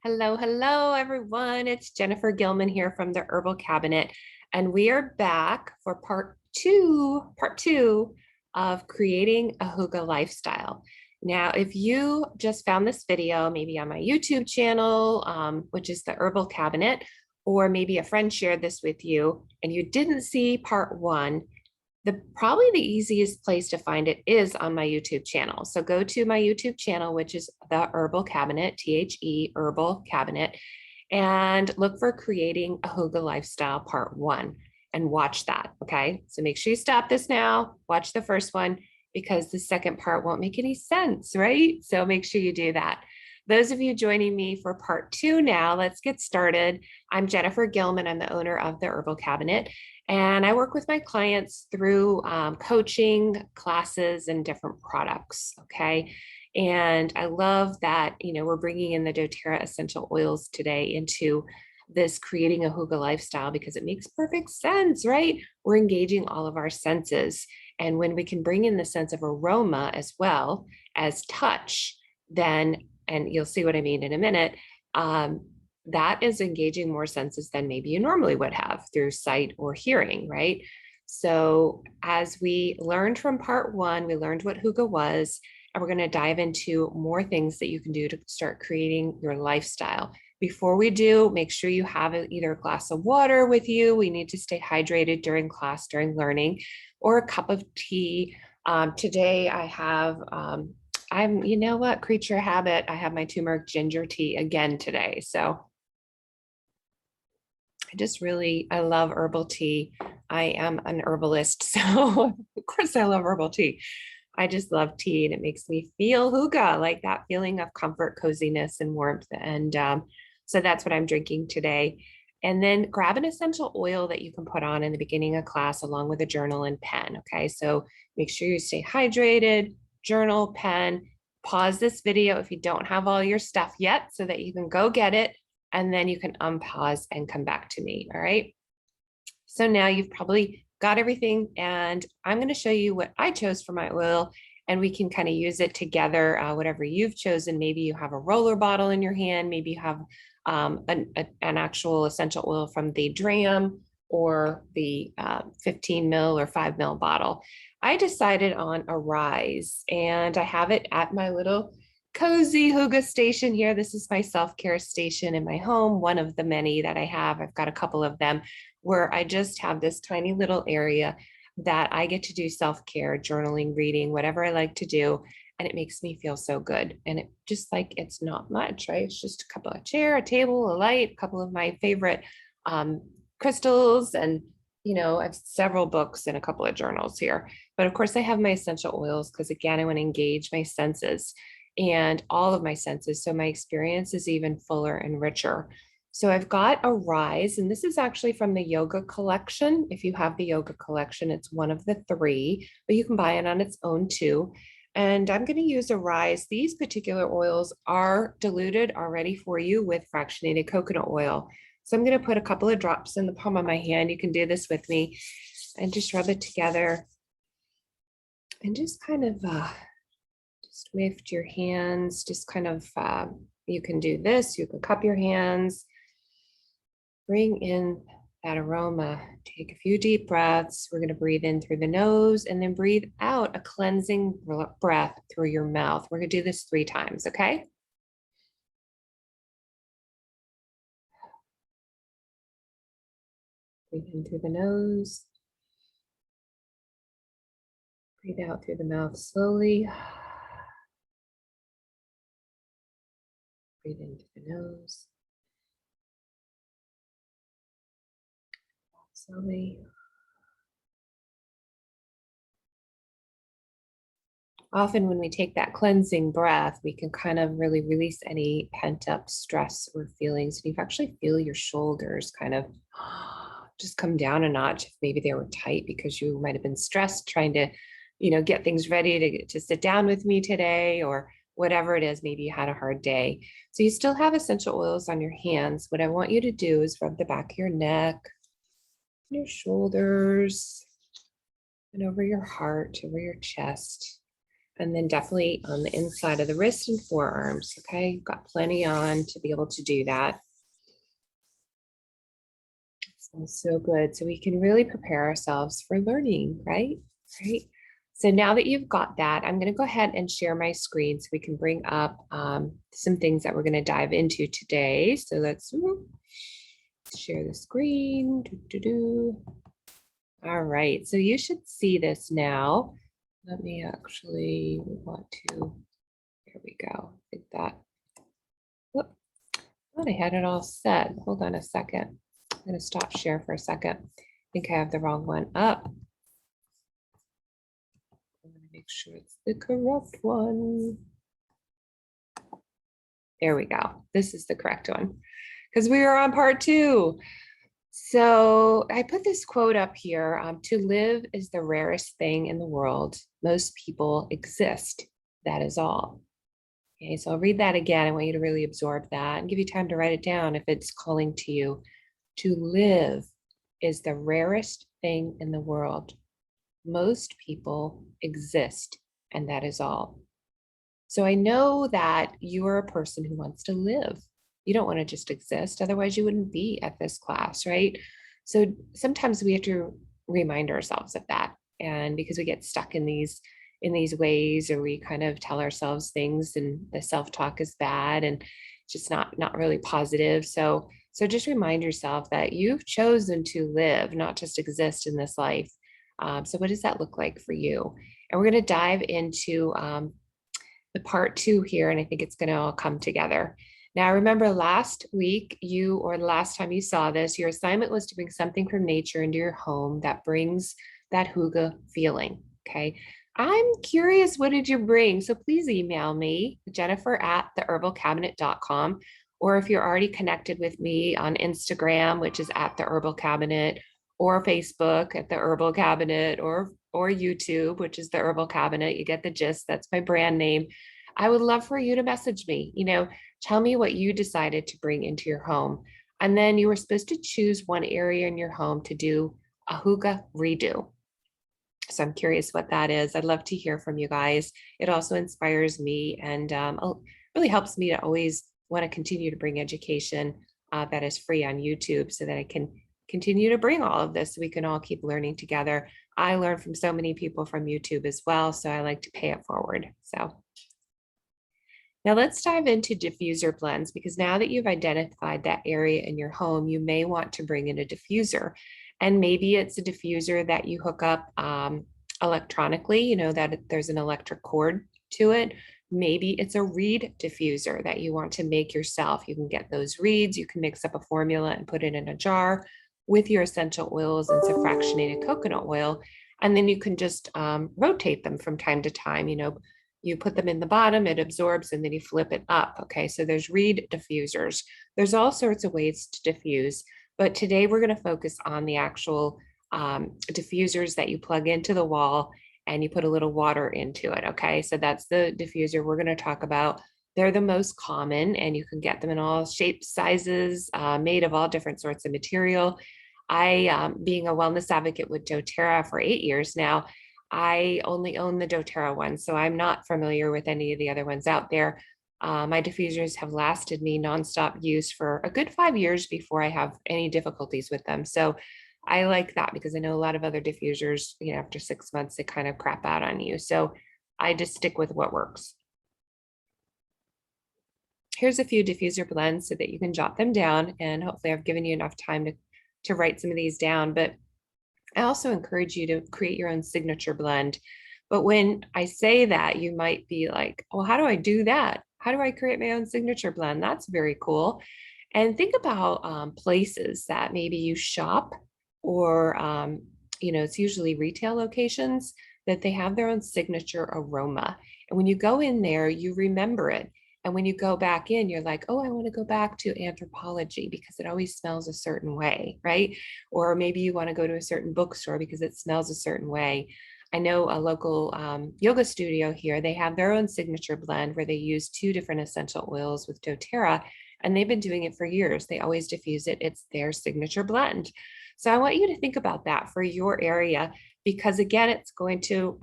Hello, hello, everyone. It's Jennifer Gilman here from the Herbal Cabinet, and we are back for part two of creating a Hygge lifestyle. Now, if you just found this video, maybe on my YouTube channel, which is the Herbal Cabinet, or maybe a friend shared this with you and you didn't see part one, probably the easiest place to find it is on my YouTube channel. So go to my YouTube channel, which is the Herbal Cabinet, THE Herbal Cabinet, and look for creating a Hygge lifestyle part one and watch that. Okay. So make sure you stop this now, watch the first one because the second part won't make any sense, right? So make sure you do that. Those of you joining me for part two now, let's get started. I'm Jennifer Gilman. I'm the owner of the Herbal Cabinet. And I work with my clients through coaching, classes, and different products. Okay. And I love that, we're bringing in the doTERRA essential oils today into this creating a Hygge lifestyle because it makes perfect sense, right? We're engaging all of our senses. And when we can bring in the sense of aroma as well as touch, then, and you'll see what I mean in a minute, that is engaging more senses than maybe you normally would have through sight or hearing, right? So as we learned from part one, we learned what Hygge was, and we're going to dive into more things that you can do to start creating your lifestyle. Before we do, make sure you have either a glass of water with you. We need to stay hydrated during class, during learning, or a cup of tea. Today I have, you know what, creature habit, I have my turmeric ginger tea again today. So I love herbal tea. I am an herbalist, so of course I love herbal tea. I just love tea and it makes me feel Hygge, like that feeling of comfort, coziness, and warmth. And so that's what I'm drinking today. And then grab an essential oil that you can put on in the beginning of class along with a journal and pen. Okay, so make sure you stay hydrated, journal, pen, pause this video if you don't have all your stuff yet so that you can go get it. And then you can unpause and come back to me. All right. So now you've probably got everything, and I'm going to show you what I chose for my oil, and we can kind of use it together, whatever you've chosen. Maybe you have a roller bottle in your hand. Maybe you have an actual essential oil from the dram or the 15 ml or 5 ml bottle. I decided on a Rise, and I have it at my little cozy Hygge station here. This is my self-care station in my home, one of the many that I have. I've got a couple of them where I just have this tiny little area that I get to do self-care, journaling, reading, whatever I like to do. And it makes me feel so good. And it just like, it's not much, right? It's just a couple of chair, a table, a light, a couple of my favorite crystals. And, I have several books and a couple of journals here. But of course I have my essential oils because again, I want to engage my senses and all of my senses. So my experience is even fuller and richer. So I've got a Rise, and this is actually from the yoga collection. If you have the yoga collection, it's one of the three, but you can buy it on its own too. And I'm going to use a Rise. These particular oils are diluted already for you with fractionated coconut oil. So I'm going to put a couple of drops in the palm of my hand. You can do this with me and just rub it together and just kind of just lift your hands, just kind of, you can do this, you can cup your hands, bring in that aroma, take a few deep breaths. We're going to breathe in through the nose and then breathe out a cleansing breath through your mouth. We're going to do this 3 times, okay? Breathe in through the nose. Breathe out through the mouth slowly. Breathe into the nose. Slowly. Often when we take that cleansing breath, we can kind of really release any pent up stress or feelings. And you actually feel your shoulders kind of just come down a notch if maybe they were tight because you might have been stressed trying to, get things ready to sit down with me today or whatever it is. Maybe you had a hard day. So you still have essential oils on your hands. What I want you to do is rub the back of your neck, your shoulders, and over your heart, over your chest. And then definitely on the inside of the wrist and forearms. Okay, you've got plenty on to be able to do that. Smells so good. So we can really prepare ourselves for learning, right? Right. So now that you've got that, I'm going to go ahead and share my screen so we can bring up some things that we're going to dive into today. So let's share the screen. All right. So you should see this now. Let me actually want to, there we go. I think that, whoop, I thought I had it all set. Hold on a second. I'm going to stop share for a second. I think I have the wrong one up. I'm going to make sure it's the correct one. There we go. This is the correct one because we are on part 2. So I put this quote up here, to live is the rarest thing in the world. Most people exist. That is all. Okay, so I'll read that again. I want you to really absorb that and give you time to write it down if it's calling to you. To live is the rarest thing in the world. Most people exist, and that is all. So I know that you are a person who wants to live. You don't want to just exist, otherwise you wouldn't be at this class, right? So sometimes we have to remind ourselves of that. And because we get stuck in these ways, or we kind of tell ourselves things and the self-talk is bad and just not really positive. So just remind yourself that you've chosen to live, not just exist in this life. So what does that look like for you? And we're going to dive into the part 2 here, and I think it's going to all come together. Now, remember last week, or the last time you saw this, your assignment was to bring something from nature into your home that brings that hygge feeling. Okay. I'm curious, what did you bring? So please email me, jennifer@theherbalcabinet.com. Or if you're already connected with me on Instagram, which is at the Herbal Cabinet, or Facebook at the Herbal Cabinet, or YouTube, which is the Herbal Cabinet. You get the gist. That's my brand name. I would love for you to message me. Tell me what you decided to bring into your home. And then you were supposed to choose one area in your home to do a hygge redo. So I'm curious what that is. I'd love to hear from you guys. It also inspires me and really helps me to always want to continue to bring education that is free on YouTube so that I can continue to bring all of this so we can all keep learning together. I learn from so many people from YouTube as well, so I like to pay it forward. So now let's dive into diffuser blends, because now that you've identified that area in your home, you may want to bring in a diffuser. And maybe it's a diffuser that you hook up electronically, that there's an electric cord to it. Maybe it's a reed diffuser that you want to make yourself. You can get those reeds, you can mix up a formula and put it in a jar with your essential oils and some fractionated coconut oil. And then you can just rotate them from time to time. You put them in the bottom, it absorbs, and then you flip it up. Okay, so there's reed diffusers. There's all sorts of ways to diffuse, but today we're going to focus on the actual diffusers that you plug into the wall and you put a little water into it. Okay, so that's the diffuser we're going to talk about. They're the most common, and you can get them in all shapes, sizes, made of all different sorts of material. I, being a wellness advocate with doTERRA for 8 years now, I only own the doTERRA one, so I'm not familiar with any of the other ones out there. My diffusers have lasted me nonstop use for a good 5 years before I have any difficulties with them. So I like that, because I know a lot of other diffusers, after 6 months, they kind of crap out on you. So I just stick with what works. Here's a few diffuser blends so that you can jot them down, and hopefully I've given you enough time to write some of these down. But I also encourage you to create your own signature blend. But when I say that, you might be like, well, how do I do that? How do I create my own signature blend? That's very cool. And think about places that maybe you shop, or, it's usually retail locations that they have their own signature aroma. And when you go in there, you remember it. And when you go back in, you're like, oh, I want to go back to Anthropologie because it always smells a certain way, right? Or maybe you want to go to a certain bookstore because it smells a certain way. I know a local yoga studio here, they have their own signature blend where they use 2 different essential oils with doTERRA, and they've been doing it for years. They always diffuse it. It's their signature blend. So I want you to think about that for your area, because again, it's going to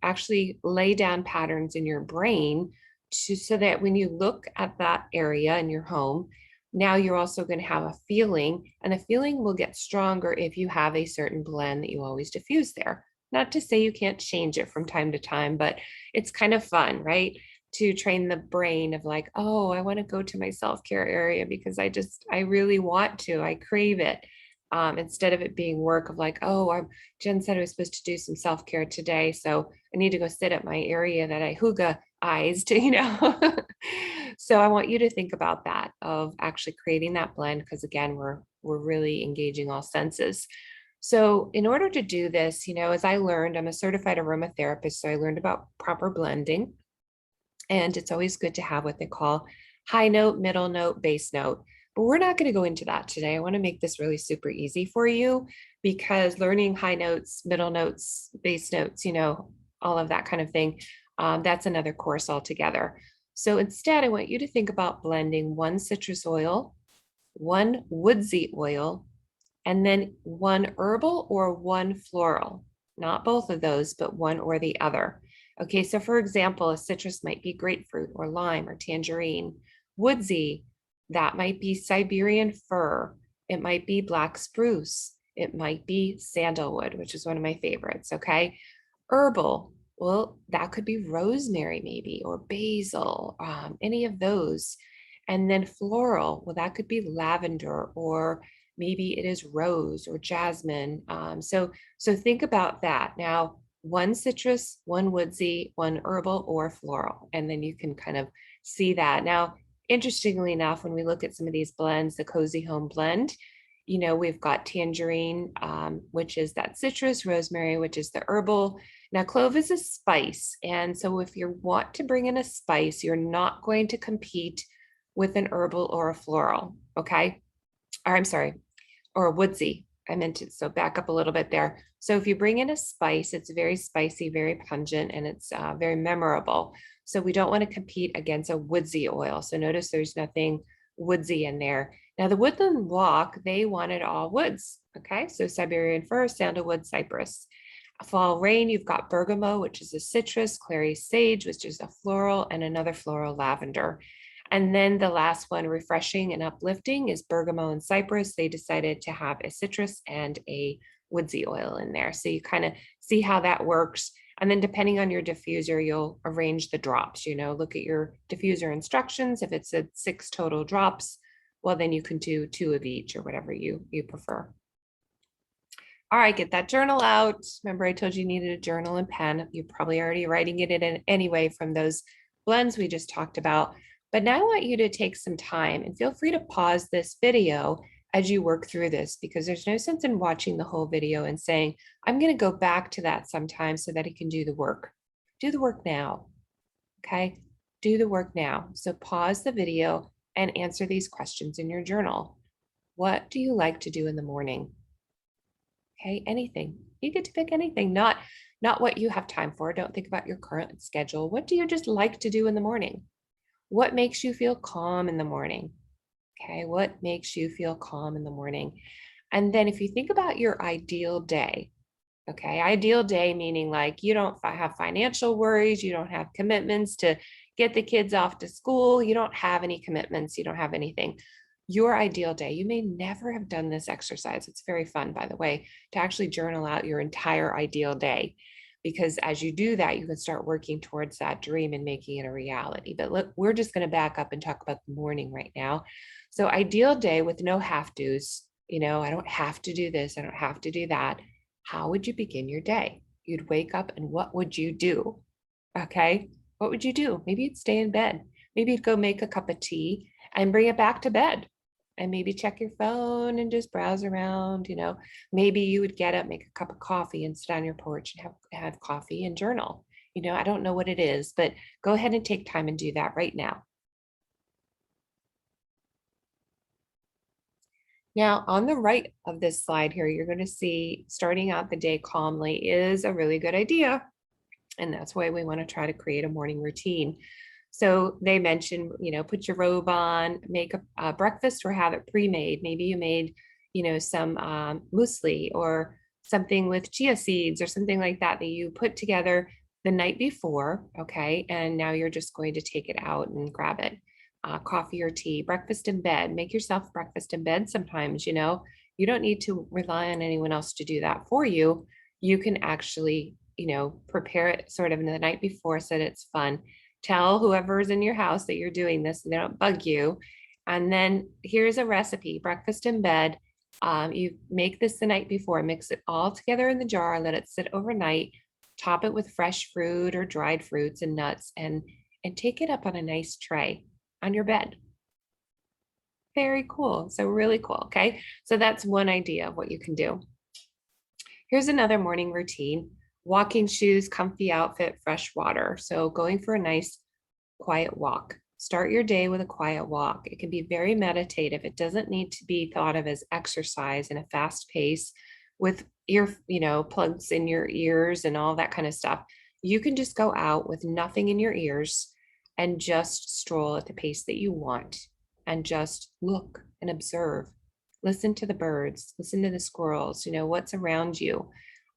actually lay down patterns in your brain so that when you look at that area in your home, now you're also going to have a feeling, and the feeling will get stronger if you have a certain blend that you always diffuse there. Not to say you can't change it from time to time, but it's kind of fun, right? To train the brain of like, oh, I want to go to my self-care area because I really want to, I crave it. Instead of it being work of like, oh, Jen said I was supposed to do some self-care today, so I need to go sit at my area that I Hygge-ized, So I want you to think about that, of actually creating that blend, because again, we're really engaging all senses. So in order to do this, as I learned, I'm a certified aromatherapist, so I learned about proper blending. And it's always good to have what they call high note, middle note, base note. But we're not going to go into that today. I want to make this really super easy for you, because learning high notes, middle notes, base notes, all of that kind of thing, that's another course altogether. So instead, I want you to think about blending one citrus oil, one woodsy oil, and then one herbal or one floral. Not both of those, but one or the other. Okay, so for example, a citrus might be grapefruit or lime or tangerine. Woodsy, that might be Siberian fir. It might be black spruce. It might be sandalwood, which is one of my favorites, okay? Herbal, well, that could be rosemary maybe, or basil, any of those. And then floral, well, that could be lavender, or maybe it is rose or jasmine. So think about that. Now, one citrus, one woodsy, one herbal or floral, and then you can kind of see that. Now, interestingly enough, when we look at some of these blends, the Cozy Home blend, we've got tangerine, which is that citrus, rosemary, which is the herbal. Now, clove is a spice. And so if you want to bring in a spice, you're not going to compete with an herbal or a floral, okay? Or I'm sorry, or a woodsy. I meant it. So back up a little bit there. So if you bring in a spice, it's very spicy, very pungent, and it's very memorable. So we don't want to compete against a woodsy oil. So notice there's nothing woodsy in there. Now the Woodland Walk, they wanted all woods. Okay, so Siberian fir, sandalwood, cypress. Fall rain, you've got bergamot, which is a citrus, clary sage, which is a floral, and another floral, lavender. And then the last one, refreshing and uplifting, is bergamot and cypress. They decided to have a citrus and a woodsy oil in there. So you kind of see how that works. And then depending on your diffuser, you'll arrange the drops, look at your diffuser instructions. If it's a 6 total drops, well, then you can do 2 of each or whatever you prefer. All right, get that journal out. Remember, I told you needed a journal and pen. You're probably already writing it in anyway from those blends we just talked about. But now I want you to take some time, and feel free to pause this video as you work through this, because there's no sense in watching the whole video and saying, I'm going to go back to that sometime so that I can do the work. Do the work now, okay? Do the work now. So pause the video and answer these questions in your journal. What do you like to do in the morning? Okay, anything. You get to pick anything, not what you have time for. Don't think about your current schedule. What do you just like to do in the morning? What makes you feel calm in the morning? Okay, what makes you feel calm in the morning? And then if you think about your ideal day, okay, ideal day meaning like you don't have financial worries, you don't have commitments to get the kids off to school, you don't have any commitments, you don't have anything. Your ideal day, you may never have done this exercise. It's very fun, by the way, to actually journal out your entire ideal day, because as you do that, you can start working towards that dream and making it a reality. But look, we're just going to back up and talk about the morning right now. So ideal day with no have to's, I don't have to do this, I don't have to do that. How would you begin your day? You'd wake up, and what would you do? Okay, what would you do? Maybe you'd stay in bed. Maybe you'd go make a cup of tea and bring it back to bed, and maybe check your phone and just browse around. Maybe you would get up, make a cup of coffee, and sit on your porch and have coffee and journal. I don't know what it is, but go ahead and take time and do that right now. Now, on the right of this slide here, you're going to see starting out the day calmly is a really good idea. And that's why we want to try to create a morning routine. So they mentioned, put your robe on, make a breakfast or have it pre-made. Maybe you made, some muesli or something with chia seeds or something like that that you put together the night before. Okay. And now you're just going to take it out and grab it. Coffee or tea, breakfast in bed. Make yourself breakfast in bed sometimes, you don't need to rely on anyone else to do that for you. You can actually, prepare it sort of the night before so that it's fun. Tell whoever's in your house that you're doing this so they don't bug you. And then here's a recipe, breakfast in bed. You make this the night before, mix it all together in the jar, let it sit overnight, top it with fresh fruit or dried fruits and nuts, and take it up on a nice tray on your bed. Very cool. So really cool. Okay. So that's one idea of what you can do. Here's another morning routine: walking shoes, comfy outfit, fresh water. So going for a nice quiet walk. Start your day with a quiet walk. It can be very meditative. It doesn't need to be thought of as exercise in a fast pace with plugs in your ears and all that kind of stuff. You can just go out with nothing in your ears and just stroll at the pace that you want and just look and observe. Listen to the birds, listen to the squirrels, what's around you,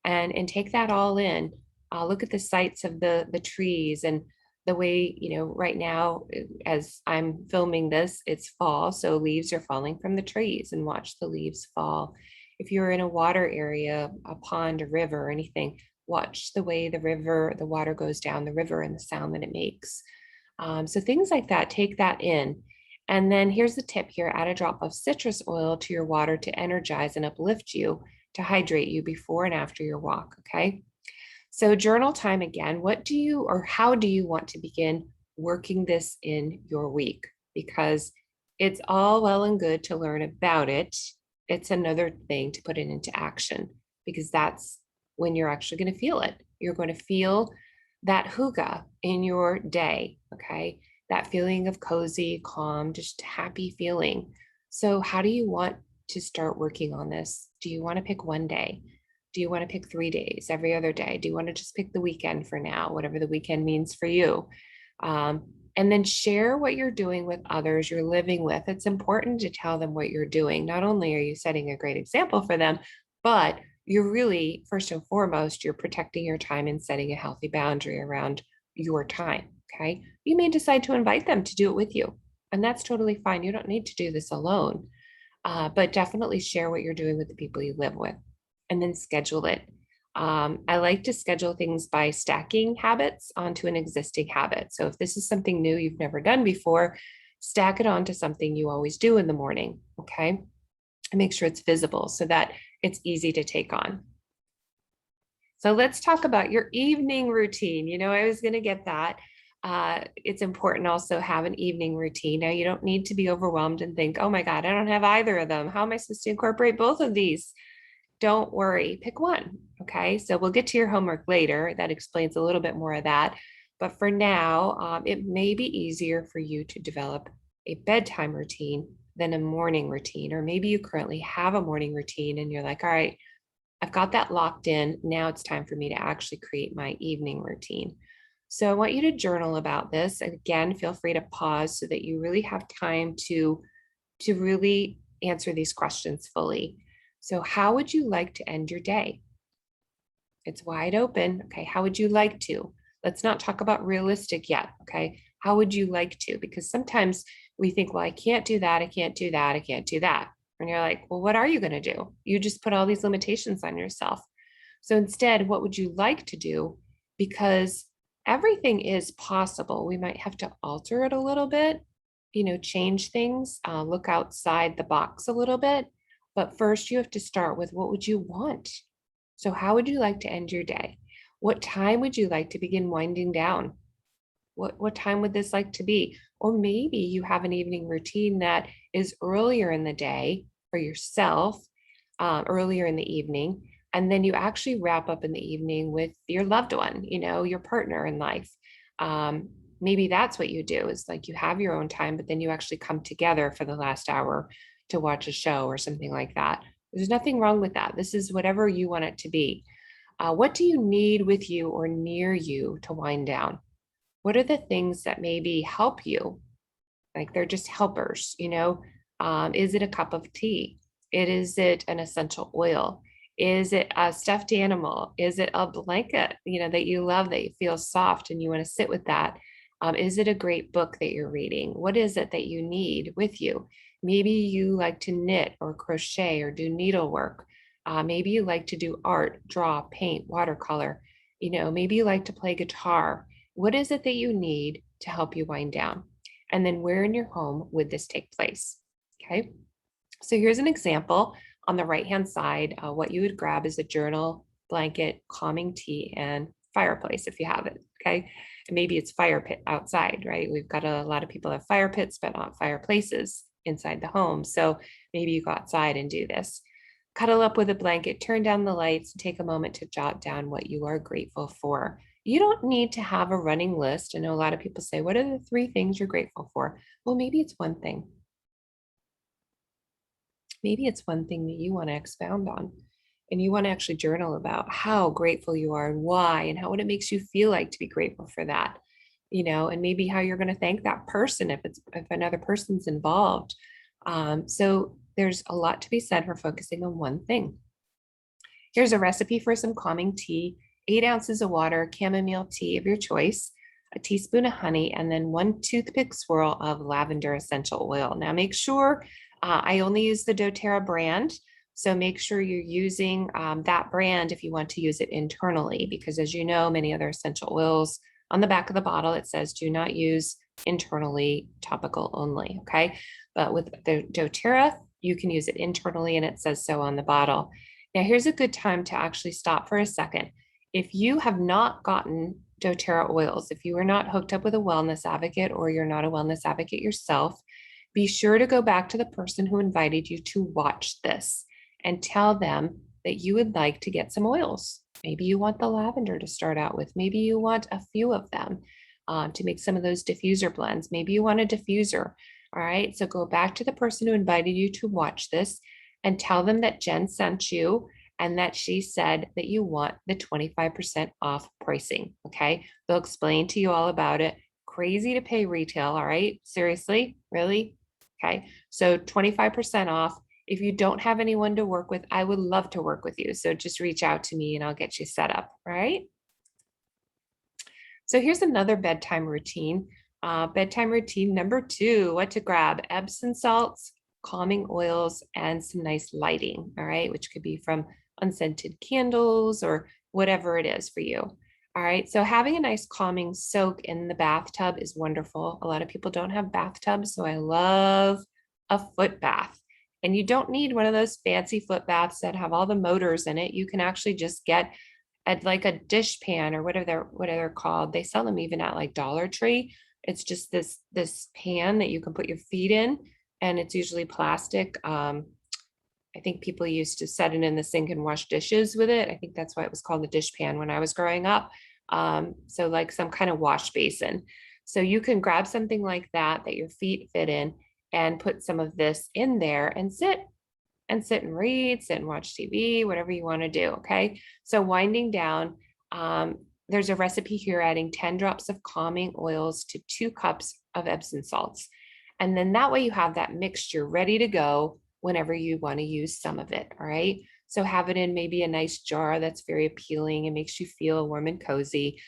and take that all in. Look at the sights of the trees and the way, right now, as I'm filming this, it's fall, so leaves are falling from the trees, and watch the leaves fall. If you're in a water area, a pond, a river, or anything, watch the way the water goes down the river and the sound that it makes. So things like that, take that in. And then here's the tip here: add a drop of citrus oil to your water to energize and uplift you, to hydrate you before and after your walk. Okay. So journal time again. How do you want to begin working this in your week? Because it's all well and good to learn about it. It's another thing to put it into action, because that's when you're actually going to feel it. You're going to feel that hygge in your day. Okay. That feeling of cozy, calm, just happy feeling. So how do you want to start working on this? Do you want to pick one day? Do you want to pick 3 days, every other day? Do you want to just pick the weekend for now, whatever the weekend means for you? And then share what you're doing with others you're living with. It's important to tell them what you're doing. Not only are you setting a great example for them, but you're really, first and foremost, you're protecting your time and setting a healthy boundary around your time. Okay. You may decide to invite them to do it with you, and that's totally fine. You don't need to do this alone, but definitely share what you're doing with the people you live with, and then schedule it. I like to schedule things by stacking habits onto an existing habit. So if this is something new you've never done before, stack it onto something you always do in the morning. Okay. And make sure it's visible so that it's easy to take on. So let's talk about your evening routine. I was going to get that. It's important also have an evening routine. Now, you don't need to be overwhelmed and think, oh my God, I don't have either of them. How am I supposed to incorporate both of these? Don't worry, pick one. Okay. So we'll get to your homework later. That explains a little bit more of that. But for now, it may be easier for you to develop a bedtime routine than a morning routine. Or maybe you currently have a morning routine and you're like, all right, I've got that locked in. Now it's time for me to actually create my evening routine. So I want you to journal about this. Again, feel free to pause so that you really have time to really answer these questions fully. So how would you like to end your day? It's wide open. Okay. How would you like to? Let's not talk about realistic yet. Okay. How would you like to? Because sometimes we think, well, I can't do that. I can't do that. I can't do that. And you're like, well, what are you going to do? You just put all these limitations on yourself. So instead, what would you like to do? Because everything is possible. We might have to alter it a little bit, change things, look outside the box a little bit. But first, you have to start with, what would you want? So how would you like to end your day? What time would you like to begin winding down? What time would this like to be? Or maybe you have an evening routine that is earlier in the day for yourself, earlier in the evening, and then you actually wrap up in the evening with your loved one, your partner in life. Maybe that's what you do, is like you have your own time, but then you actually come together for the last hour to watch a show or something like that. There's nothing wrong with that. This is whatever you want it to be. What do you need with you or near you to wind down? What are the things that maybe help you? Like they're just helpers, you know? Is it a cup of tea? Is it an essential oil? Is it a stuffed animal? Is it a blanket, you know, that you love, that you feel soft and you want to sit with that? Is it a great book that you're reading? What is it that you need with you? Maybe you like to knit or crochet or do needlework. Maybe you like to do art, draw, paint, watercolor. You know, maybe you like to play guitar. What is it that you need to help you wind down? And then where in your home would this take place? Okay. So here's an example. On the right-hand side, what you would grab is a journal, blanket, calming tea, and fireplace if you have it. Okay. And maybe it's fire pit outside, right? We've got a lot of people have fire pits, but not fireplaces inside the home. So maybe you go outside and do this. Cuddle up with a blanket, turn down the lights, take a moment to jot down what you are grateful for. You don't need to have a running list. I know a lot of people say, what are the 3 things you're grateful for? Well, maybe it's one thing. Maybe it's one thing that you want to expound on and you want to actually journal about how grateful you are and why and how what it makes you feel like to be grateful for that, you know, and maybe how you're going to thank that person if another person's involved. So there's a lot to be said for focusing on one thing. Here's a recipe for some calming tea: 8 ounces of water, chamomile tea of your choice, a teaspoon of honey, and then 1 toothpick swirl of lavender essential oil. Now make sure I only use the doTERRA brand. So make sure you're using that brand if you want to use it internally, because as you know, many other essential oils on the back of the bottle, it says do not use internally, topical only. Okay. But with the doTERRA, you can use it internally and it says so on the bottle. Now, here's a good time to actually stop for a second. If you have not gotten doTERRA oils, if you are not hooked up with a wellness advocate or you're not a wellness advocate yourself, be sure to go back to the person who invited you to watch this and tell them that you would like to get some oils. Maybe you want the lavender to start out with. Maybe you want a few of them to make some of those diffuser blends. Maybe you want a diffuser. All right. So go back to the person who invited you to watch this and tell them that Jen sent you and that she said that you want the 25% off pricing. Okay. They'll explain to you all about it. Crazy to pay retail. All right. Seriously? Really? Okay. So 25% off. If you don't have anyone to work with, I would love to work with you. So just reach out to me and I'll get you set up. Right. So here's another bedtime routine. Bedtime routine number 2, what to grab: Epsom salts, calming oils, and some nice lighting. All right. Which could be from unscented candles or whatever it is for you. All right. So having a nice calming soak in the bathtub is wonderful. A lot of people don't have bathtubs, so I love a foot bath. And you don't need one of those fancy foot baths that have all the motors in it. You can actually just get at like a dish pan or whatever they're called. They sell them even at like Dollar Tree. It's just this pan that you can put your feet in, and it's usually plastic. I think people used to set it in the sink and wash dishes with it. I think that's why it was called the dish pan when I was growing up. So like some kind of wash basin. So you can grab something like that that your feet fit in and put some of this in there and sit and read, sit and watch TV, whatever you want to do. Okay. So winding down, there's a recipe here adding 10 drops of calming oils to 2 cups of Epsom salts. And then that way you have that mixture ready to go whenever you want to use some of it. All right. So have it in maybe a nice jar that's very appealing and makes you feel warm and cozy.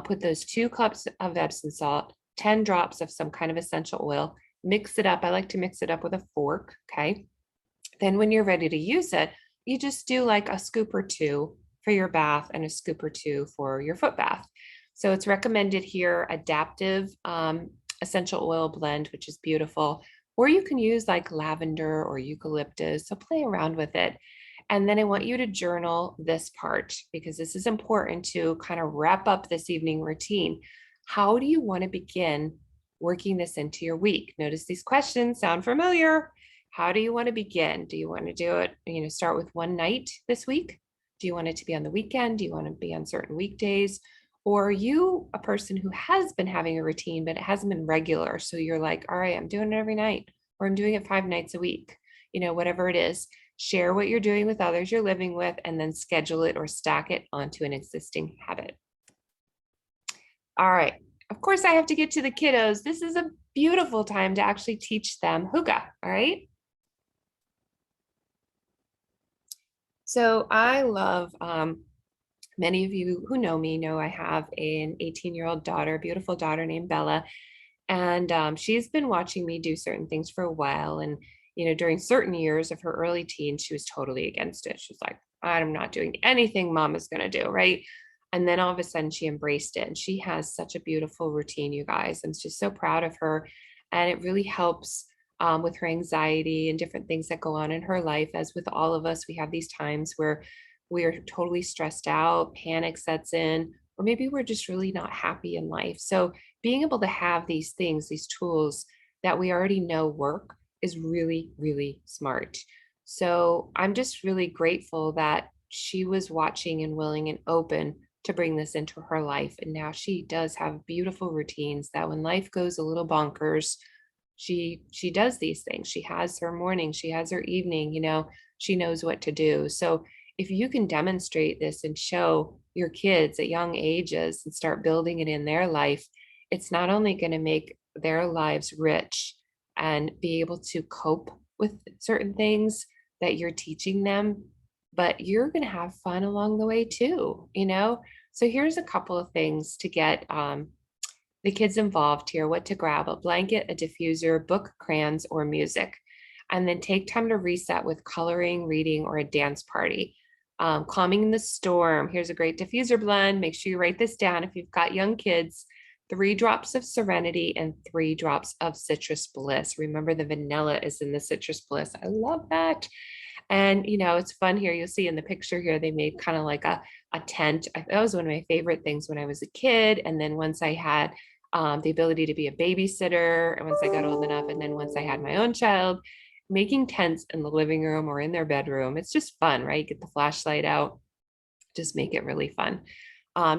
Put those 2 cups of Epsom salt, 10 drops of some kind of essential oil, mix it up. I like to mix it up with a fork. Okay. Then when you're ready to use it, you just do like a scoop or 2 for your bath and a scoop or 2 for your foot bath. So it's recommended here, adaptive essential oil blend, which is beautiful. Or you can use like lavender or eucalyptus. So play around with it. And then I want you to journal this part because this is important to kind of wrap up this evening routine. How do you want to begin working this into your week? Notice these questions sound familiar. How do you want to begin? Do you want to do it, start with one night this week? Do you want it to be on the weekend? Do you want to be on certain weekdays? Or are you a person who has been having a routine, but it hasn't been regular? So you're like, all right, I'm doing it every night, or I'm doing it 5 nights a week, whatever it is. Share what you're doing with others you're living with, and then schedule it or stack it onto an existing habit. All right. of course, I have to get to the kiddos. This is a beautiful time to actually teach them Hygge, all right? So I love, many of you who know me know I have an 18-year-old daughter, beautiful daughter named Bella. And she's been watching me do certain things for a while. And, during certain years of her early teens, she was totally against it. She was like, I'm not doing anything mom is going to do. Right. And then all of a sudden she embraced it. And she has such a beautiful routine, you guys. I'm just so proud of her. And it really helps with her anxiety and different things that go on in her life. As with all of us, we have these times where we are totally stressed out, panic sets in, or maybe we're just really not happy in life. So being able to have these things, these tools that we already know work is really, really smart. So I'm just really grateful that she was watching and willing and open to bring this into her life. And now she does have beautiful routines that when life goes a little bonkers, she does these things. She has her morning, she has her evening, she knows what to do. So if you can demonstrate this and show your kids at young ages and start building it in their life, it's not only going to make their lives rich and be able to cope with certain things that you're teaching them, but you're going to have fun along the way too. So here's a couple of things to get the kids involved here: what to grab: a blanket, a diffuser, book, crayons, or music. And then take time to reset with coloring, reading, or a dance party. Calming in the storm. Here's a great diffuser blend. Make sure you write this down if you've got young kids. 3 drops of serenity and 3 drops of citrus bliss. Remember, the vanilla is in the citrus bliss. I love that. And, it's fun here. You'll see in the picture here, they made kind of like a tent. That was one of my favorite things when I was a kid. And then once I had the ability to be a babysitter, and once I got old enough, and then once I had my own child, making tents in the living room or in their bedroom, it's just fun, right? Get the flashlight out, just make it really fun.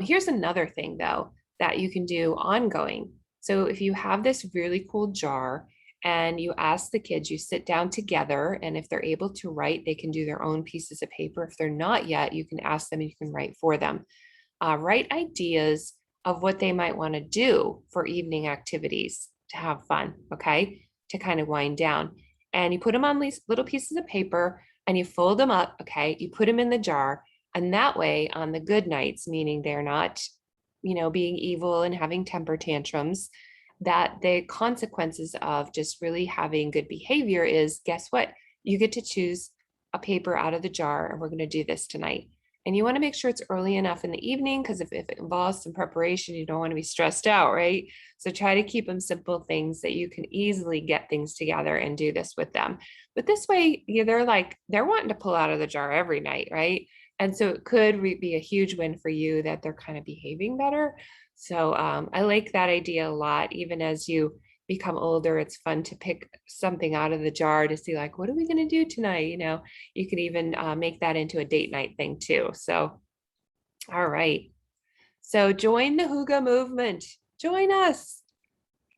Here's another thing though that you can do ongoing. So if you have this really cool jar and you ask the kids, you sit down together, and if they're able to write, they can do their own pieces of paper. If they're not yet, you can ask them and you can write for them. Write ideas of what they might want to do for evening activities to have fun, okay? To kind of wind down. And you put them on these little pieces of paper and you fold them up, okay? You put them in the jar. And that way, on the good nights, meaning they're not, being evil and having temper tantrums, that the consequences of just really having good behavior is, guess what? You get to choose a paper out of the jar, and we're going to do this tonight. And you want to make sure it's early enough in the evening, because if it involves some preparation, you don't want to be stressed out, right? So try to keep them simple things that you can easily get things together and do this with them. But this way, they're wanting to pull out of the jar every night, right? And so it could be a huge win for you that they're kind of behaving better. So I like that idea a lot. Even as you become older, it's fun to pick something out of the jar to see, like, what are we going to do tonight? You can even make that into a date night thing too. So, all right. So join the Hygge movement. Join us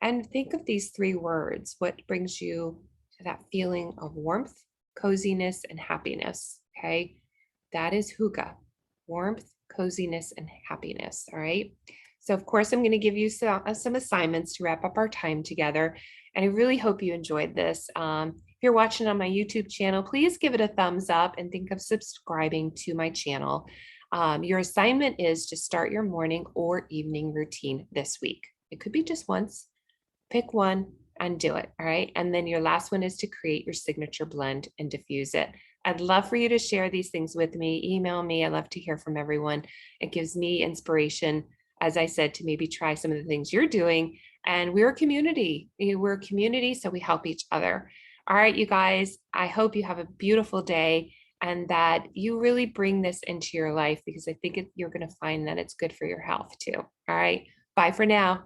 and think of these 3 words. What brings you to that feeling of warmth, coziness, and happiness? Okay. That is Hygge: warmth, coziness, and happiness. All right. So of course, I'm going to give you some assignments to wrap up our time together. And I really hope you enjoyed this. If you're watching on my YouTube channel, please give it a thumbs up and think of subscribing to my channel. Your assignment is to start your morning or evening routine this week. It could be just once. Pick one and do it. All right. And then your last one is to create your signature blend and diffuse it. I'd love for you to share these things with me. Email me. I love to hear from everyone. It gives me inspiration, as I said, to maybe try some of the things you're doing. And we're a community. We're a community, so we help each other. All right, you guys, I hope you have a beautiful day and that you really bring this into your life, because I think you're going to find that it's good for your health too. All right. Bye for now.